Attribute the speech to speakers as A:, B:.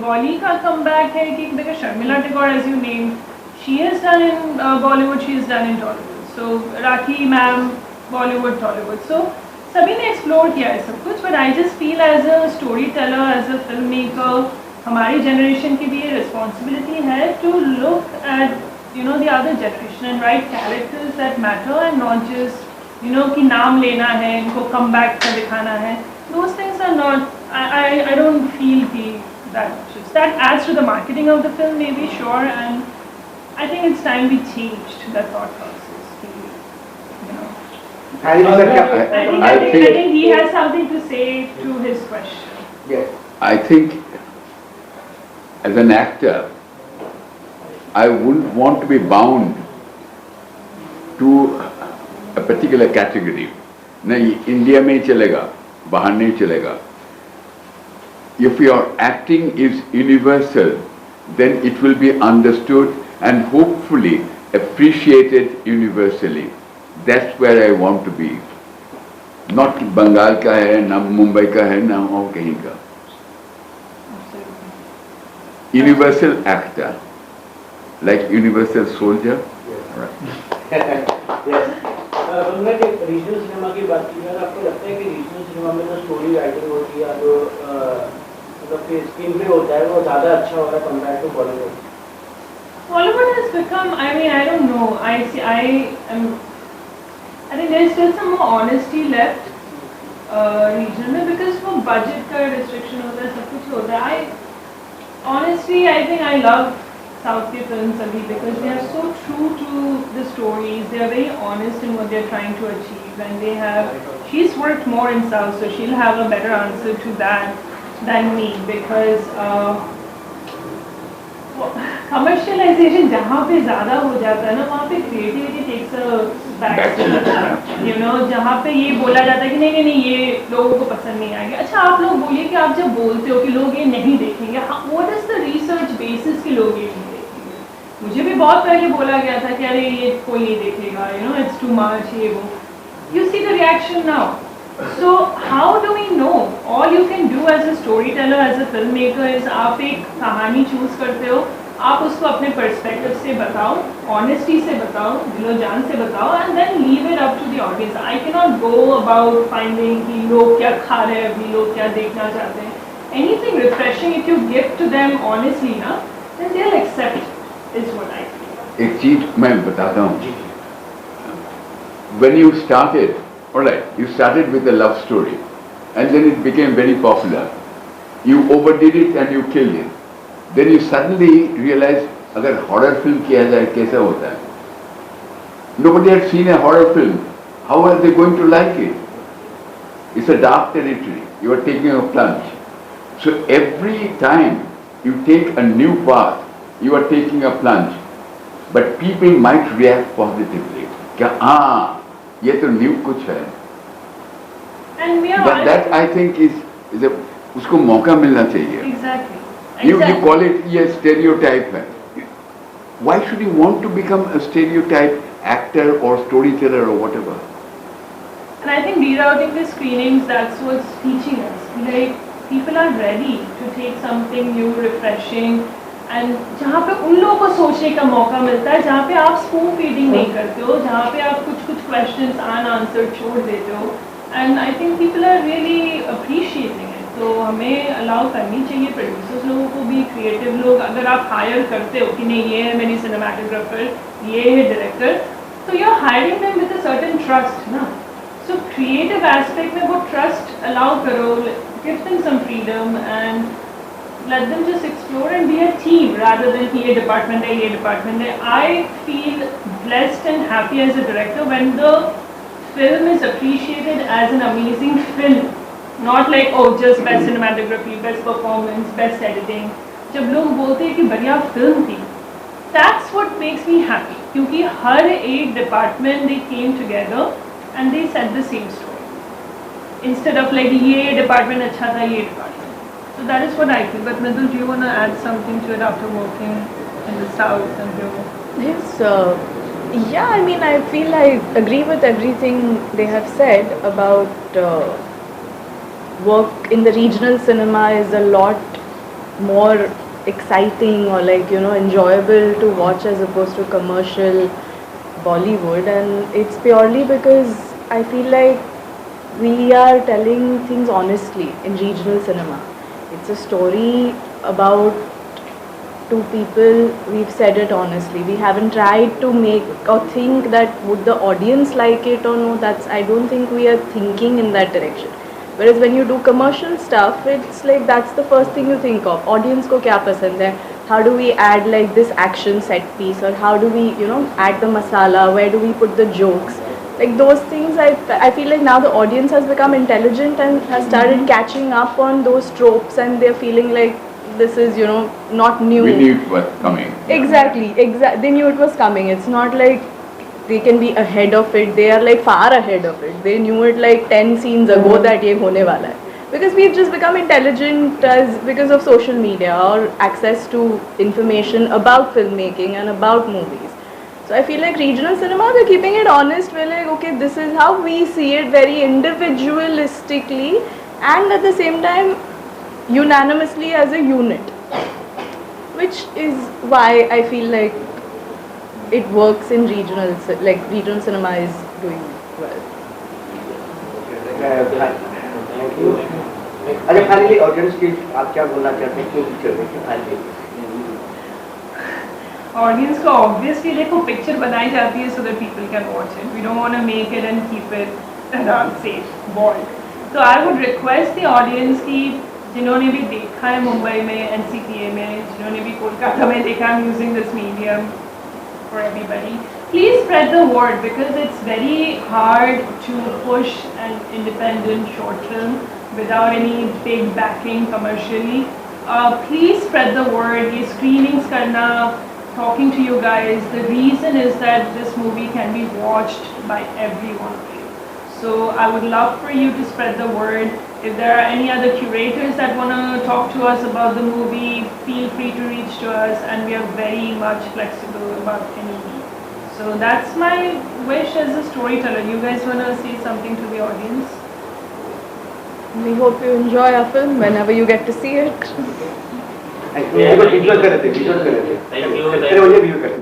A: डॉली का कमबैक है कि देखो Sharmila Tagore as you name, she has done in Bollywood, she is done in Tollywood, so Rakhi ma'am Bollywood Tollywood, so सभी ने explore किया है सब कुछ. But I just feel as a story teller, as a film maker, हमारी generation की भी ये रिस्पॉन्सिबिलिटी है to look at the other generation and write characters that matter and not just कि नाम लेना है, इनको कम बैक कर दिखाना है. Those things are not, I don't feel that adds to the marketing of the film maybe, sure, and I think it's time we changed the thought process. I think he has something to say to his question.
B: Yes.
C: I think as an actor, I wouldn't want to be bound to a particular category. नहीं, India में ही चलेगा, बाहर नहीं चलेगा. If your acting is universal, then it will be understood and hopefully appreciated universally. That's where I want to be. Not Bengal का है, ना मुंबई का है, ना और कहीं का. Universal actor. Like universal soldier.
B: Yes. Yes. हमने रीजनल सिनेमा की बात की है, आपको लगता है कि रीजनल सिनेमा में जो स्टोरी राइटिंग होती है, जो मतलब स्क्रीन प्ले होता है, वो ज़्यादा अच्छा हो रहा है compare to Bollywood?
A: Bollywood has become, I mean, I don't know, I think there is still some more honesty left regional में, because वो budget का restriction होता है, सब कुछ होता है. Honestly, I think I love South के films अभी, because they are so true to the stories. They are very honest in what they are trying to achieve, and they have. She's worked more in South, so she'll have a better answer to that than me, because commercialization जहाँ पे ज़्यादा हो जाता है ना, वहाँ पे creativity takes a back. जहाँ पे ये बोला जाता है कि नहीं नहीं नहीं ये लोगों को पसंद नहीं आएगा. अच्छा, आप लोग बोलिए कि आप जब बोलते हो कि लोग ये नहीं देखेंगे, what is the research basis कि लोग ये नहीं देखेंगे? मुझे भी बहुत पहले बोला गया था कि अरे ये कोई नहीं देखेगा, it's too much, ये वो. You see the reaction now. So how do we know? All you can do as a storyteller, as a filmmaker is आप एक कहानी चूज करते हो, आप उसको अपने पर्सपेक्टिव से बताओ, ऑनेस्टी से बताओ, दिलो जान से बताओ, and then leave it up to the audience. I can not go about finding कि लोग क्या खा रहे हैं अभी, लोग क्या देखना चाहते हैं. Anything refreshing if you give to them honestly ना, then they will accept, is what I feel.
C: एक चीज मैं बताता हूँ. When you started, alright, you started with a love story, and then it became very popular. You overdid it and you killed it. Then you suddenly realize, अगर horror film किया जाए कैसा होता है? Nobody had seen a horror film. How are they going to like it? It's a dark territory. You are taking a plunge. So every time you take a new path, you are taking a plunge. But people might react positively. क्या ये तो new कुछ है.
A: And we are
C: But that I think is a उसको मौका मिलना चाहिए.
A: Exactly.
C: You call it ये stereotype है. Why should you want to become a stereotype actor or storyteller or whatever?
A: And I think rerouting the screenings, that's what's teaching us. Like, people are ready to take something new, refreshing, and जहाँ पे उन लोगों को सोचने का मौका मिलता है, जहाँ पे आप स्पून फीडिंग नहीं करते हो, जहाँ पे आप कुछ क्वेश्चंस अनआंसर्ड छोड़ देते हो, and I think people are really appreciating it. तो हमें अलाउ करनी चाहिए प्रोड्यूसर्स लोगों को भी, क्रिएटिव लोग. अगर आप हायर करते हो कि नहीं ये है मेरी सिनेमाटोग्राफर, ये है डायरेक्टर, तो you are hiring them with a certain trust ना. सो क्रिएटिव एस्पेक्ट में वो ट्रस्ट अलाउ करो, give them some freedom and let them just explore and be a team rather than कि ये department है, ये department है. I feel blessed and happy as a director when the film is appreciated as an amazing film, not like oh just best cinematography, best performance, best editing. जब लोग बोलते हैं कि बढ़िया film थी, that's what makes me happy, क्योंकि हर एक department they came together and they said the same story instead of like ये department अच्छा था, ये department. So that is what I feel. But Mridul, do you want to add something to it after working in the South and here?
D: Yes, yeah, I mean, I feel I agree with everything they have said about work in the regional cinema is a lot more exciting or like, you know, enjoyable to watch as opposed to commercial Bollywood. And it's purely because I feel like we are telling things honestly in regional cinema. It's a story about two people. We've said it honestly. We haven't tried to make or think that would the audience like it or no. That's, I don't think we are thinking in that direction. Whereas when you do commercial stuff, it's like that's the first thing you think of. Audience ko kya pasand hai? How do we add like this action set piece, or how do we, you know, add the masala? Where do we put the jokes? Like those things, I feel like now the audience has become intelligent and has started catching up on those tropes, and they're feeling like this is, you know, not new.
C: We knew it was coming.
D: Exactly. They knew it was coming. It's not like they can be ahead of it. They are like far ahead of it. They knew it like 10 scenes ago that ye hone wala hai. Because we've just become intelligent because of social media or access to information about filmmaking and about movies. So I feel like regional cinema, we're keeping it honest. We're like, okay, this is how we see it, very individualistically, and at the same time unanimously as a unit, which is why I feel like it works in regional, like regional cinema is doing well.
E: Thank you. अच्छा, finally audience की आप क्या बोलना चाहते हैं, क्यों picture देखिए finally?
A: Audience को ऑब्वियसली देखो पिक्चर बनाई जाती है so that people can watch it. We don't want to make it and keep it safe, boiled. So I would request the audience की जिन्होंने भी देखा है मुंबई में NCPA में, जिन्होंने भी कोलकाता में देखा, I'm using this medium for everybody. Please spread the word because it's very hard to push an independent short film without any big backing commercially. Please spread the word. Ye screenings karna, talking to you guys. The reason is that this movie can be watched by everyone of you. So I would love for you to spread the word. If there are any other curators that want to talk to us about the movie, feel free to reach to us, and we are very much flexible about any need. So that's my wish as a storyteller. You guys want to say something to the audience?
D: We hope you enjoy our film whenever you get to see it.
E: Thank you. Visual कर रहे थे, visual कर रहे थे।
B: Thank you.
E: तेरे वजह भी कर